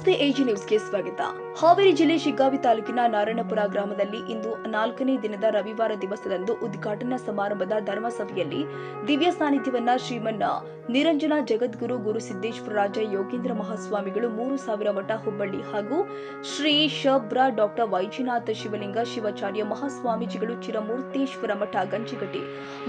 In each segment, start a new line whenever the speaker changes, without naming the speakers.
ನಮಸ್ತೆ ಎಜಿ ನ್ಯೂಸ್ಗೆ ಸ್ವಾಗತ. ಹಾವೇರಿ ಜಿಲ್ಲೆ ಶಿಗ್ಗಾವಿ ತಾಲೂಕಿನ ನಾರಾಯಣಪುರ ಗ್ರಾಮದಲ್ಲಿ ಇಂದು 4ನೇ ದಿನದ ರವಿವಾರ ದಿವಸದಂದು ಉದ್ಘಾಟನಾ ಸಮಾರಂಭದ ಧರ್ಮಸಭೆಯಲ್ಲಿ ದಿವ್ಯ ಸಾನ್ನಿಧ್ಯವನ್ನ ಶ್ರೀಮನ್ನ ನಿರಂಜನ ಜಗದ್ಗುರು ಗುರುಸಿದ್ದೇಶ್ವರ ರಾಜ ಯೋಗೇಂದ್ರ ಮಹಾಸ್ವಾಮಿಗಳು 3000 ಮಠ ಹುಬ್ಬಳ್ಳಿ ಹಾಗೂ ಶ್ರೀ ಶಬ್ರ ಡಾಕ್ಟರ್ ವೈಜಿನಾಥ ಶಿವಲಿಂಗ ಶಿವಾಚಾರ್ಯ ಮಹಾಸ್ವಾಮೀಜಿಗಳು ಚಿರಮೂರ್ತೇಶ್ವರ ಮಠ ಗಂಜಿಗಟ್ಟಿ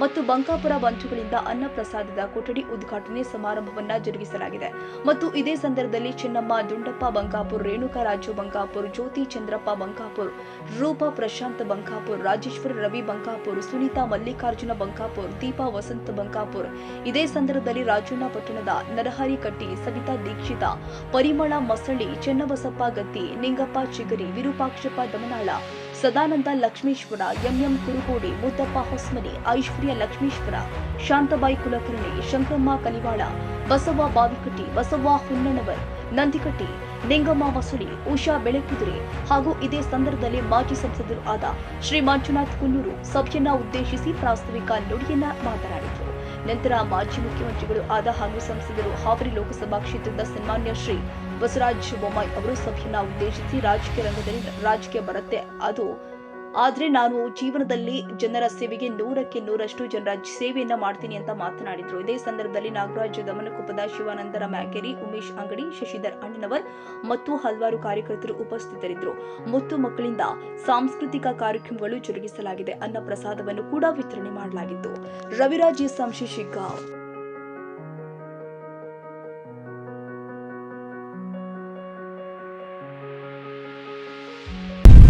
ಮತ್ತು ಬಂಕಾಪುರ ಬಂಚುಗಳಿಂದ ಅನ್ನ ಪ್ರಸಾದದ ಕೊಠಡಿ ಉದ್ಘಾಟನೆ ಸಮಾರಂಭವನ್ನ ಜರುಗಿಸಲಾಗಿದೆ. ಮತ್ತು ಇದೇ ಸಂದರ್ಭದಲ್ಲಿ ಚೆನ್ನಮ್ಮ ದುಂಡಪ್ಪ ಬಂಕಾಪುರ್, ರೇಣುಕಾ ರಾಜು ಬಂಕಾಪುರ್, ಜ್ಯೋತಿ ಚಂದ್ರಪ್ಪ ಬಂಕಾಪುರ್, ರೂಪಾ ಪ್ರಶಾಂತ್ ಬಂಕಾಪುರ್, ರಾಜೇಶ್ವರ ರವಿ ಬಂಕಾಪುರ್, ಸುನೀತಾ ಮಲ್ಲಿಕಾರ್ಜುನ ಬಂಕಾಪುರ್, ದೀಪಾ ವಸಂತ ಬಂಕಾಪುರ್, ಇದೇ ಸಂದರ್ಭದಲ್ಲಿ ರಾಜಣ್ಣ ಪಟ್ಟಣದ ನರಹರಿ ಕಟ್ಟಿ, ಸವಿತಾ ದೀಕ್ಷಿತ, ಪರಿಮಳ ಮಸಳಿ, ಚೆನ್ನಬಸಪ್ಪ ಗದ್ದಿ, ನಿಂಗಪ್ಪ ಚಿಗರಿ, ವಿರೂಪಾಕ್ಷಪ್ಪ ದಮನಾಳ, ಸದಾನಂದ ಲಕ್ಷ್ಮೇಶ್ವರ, ಎಂಎಂ ಕುರುಗೋಡಿ, ಮುದ್ದಪ್ಪ ಹೊಸ್ಮನಿ, ಐಶ್ವರ್ಯ ಲಕ್ಷ್ಮೇಶ್ವರ, ಶಾಂತಬಾಯಿ ಕುಲಕರ್ಣಿ, ಶಂಕರಮ್ಮ ಕಲಿವಾಳ, ಬಸವ ಬಾವಿಕಟ್ಟಿ, ಬಸವ ಹುನ್ನಣವರ್, ನಂದಿಕಟ್ಟಿ, ನಿಂಗಮ್ಮ ಮಸಳಿ, ಉಷಾ ಬೆಳಕುದುರೆ ಹಾಗೂ ಇದೇ ಸಂದರ್ಭದಲ್ಲಿ ಮಾಜಿ ಸಂಸದರು ಆದ ಶ್ರೀ ಮಂಜುನಾಥ್ ಕುನ್ನೂರು ಸಭೆಯನ್ನ ಉದ್ದೇಶಿಸಿ ಪ್ರಾಸ್ತಾವಿಕ ನುಡಿಯನ್ನ ಮಾತನಾಡಿದರು. ನಂತರ ಮಾಜಿ ಮುಖ್ಯಮಂತ್ರಿಗಳು ಆದ ಹಾಗೂ ಸಂಸದರು ಹಾವೇರಿ ಲೋಕಸಭಾ ಕ್ಷೇತ್ರದ ಸನ್ಮಾನ್ಯ ಶ್ರೀ ಬಸವರಾಜ ಬೊಮ್ಮಾಯಿ ಅವರು ಸಭೆಯನ್ನ ಉದ್ದೇಶಿಸಿ ರಾಜಕೀಯ ರಂಗದಲ್ಲಿ ರಾಜಕೀಯ ಬರುತ್ತೆ, ಆದ್ರೆ ನಾನು ಜೀವನದಲ್ಲಿ ಜನರ ಸೇವೆಗೆ 100ಕ್ಕೆ 100ರಷ್ಟು ಜನರ ಸೇವೆಯನ್ನ ಮಾಡ್ತೀನಿ ಅಂತ ಮಾತನಾಡಿದ್ರು. ಇದೇ ಸಂದರ್ಭದಲ್ಲಿ ನಾಗರಾಜ್ ದಮನಕೊಪ್ಪದ, ಶಿವಾನಂದರ ಮ್ಯಾಗೇರಿ, ಉಮೇಶ್ ಅಂಗಡಿ, ಶಶಿಧರ್ ಅಣ್ಣನವರ್ ಮತ್ತು ಹಲವಾರು ಕಾರ್ಯಕರ್ತರು ಉಪಸ್ಥಿತರಿದ್ದರು. ಮತ್ತು ಮಕ್ಕಳಿಂದ ಸಾಂಸ್ಕೃತಿಕ ಕಾರ್ಯಕ್ರಮಗಳು ಜರುಗಿಸಲಾಗಿದೆ. ಅನ್ನ ಪ್ರಸಾದವನ್ನು ಕೂಡ ವಿತರಣೆ ಮಾಡಲಾಗಿತ್ತು. ರವಿರಾಜ್ ಶಿಗ್ಗಾಂವ್.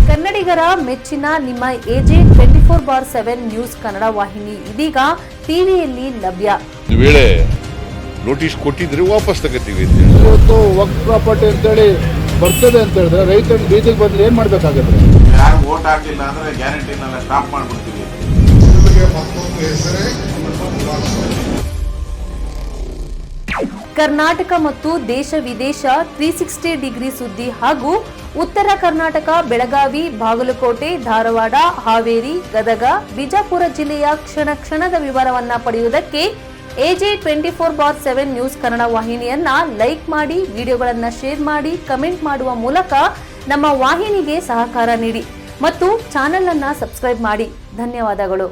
ಕನ್ನಡಿಗರ ಮೆಚ್ಚಿನ ನಿಮ್ಮ ಎಜೆ 24/7 ನ್ಯೂಸ್ ಕನ್ನಡ ವಾಹಿನಿ ಇದೀಗ ಟಿವಿಯಲ್ಲಿ ಲಭ್ಯ.
ಒಂದು ವೇಳೆ ನೋಟಿಸ್ ಕೊಟ್ಟಿದ್ರೆ ವಾಪಸ್ ತಗೋತೀವಿ.
ಇವತ್ತು ವಕ್ಫ್ ಪ್ರಾಪರ್ಟಿ ಅಂತೇಳಿ ಬರ್ತದೆ ಅಂತ ಹೇಳಿದ್ರೆ ರೈತರು ಬೀದಿಗೆ ಬಂದ್ರೆ ಏನ್ ಮಾಡ್ಬೇಕಾಗುತ್ತೆ?
ಯಾರು ವೋಟ್ ಹಾಕಿಲ್ಲ ಅಂದ್ರೆ ಗ್ಯಾರಂಟಿನೆಲ್ಲ ಸ್ಟಾಪ್ ಮಾಡ್ಬಿಡ್ತೀವಿ.
ಕರ್ನಾಟಕ ಮತ್ತು ದೇಶ ವಿದೇಶ 360 ಡಿಗ್ರಿ ಸುದ್ದಿ ಹಾಗೂ ಉತ್ತರ ಕರ್ನಾಟಕ, ಬೆಳಗಾವಿ, ಬಾಗಲಕೋಟೆ, ಧಾರವಾಡ, ಹಾವೇರಿ, ಗದಗ, ಬಿಜಾಪುರ ಜಿಲ್ಲೆಯ ಕ್ಷಣ ಕ್ಷಣದ ವಿವರವನ್ನ ಪಡೆಯುವುದಕ್ಕೆ ಎಜೆ 24/7 ನ್ಯೂಸ್ ಕನ್ನಡ ವಾಹಿನಿಯನ್ನ ಲೈಕ್ ಮಾಡಿ, ವಿಡಿಯೋಗಳನ್ನ ಶೇರ್ ಮಾಡಿ, ಕಮೆಂಟ್ ಮಾಡುವ ಮೂಲಕ ನಮ್ಮ ವಾಹಿನಿಗೆ ಸಹಕಾರ ನೀಡಿ ಮತ್ತು ಚಾನೆಲ್ ಅನ್ನ ಸಬ್ಸ್ಕ್ರೈಬ್ ಮಾಡಿ. ಧನ್ಯವಾದಗಳು.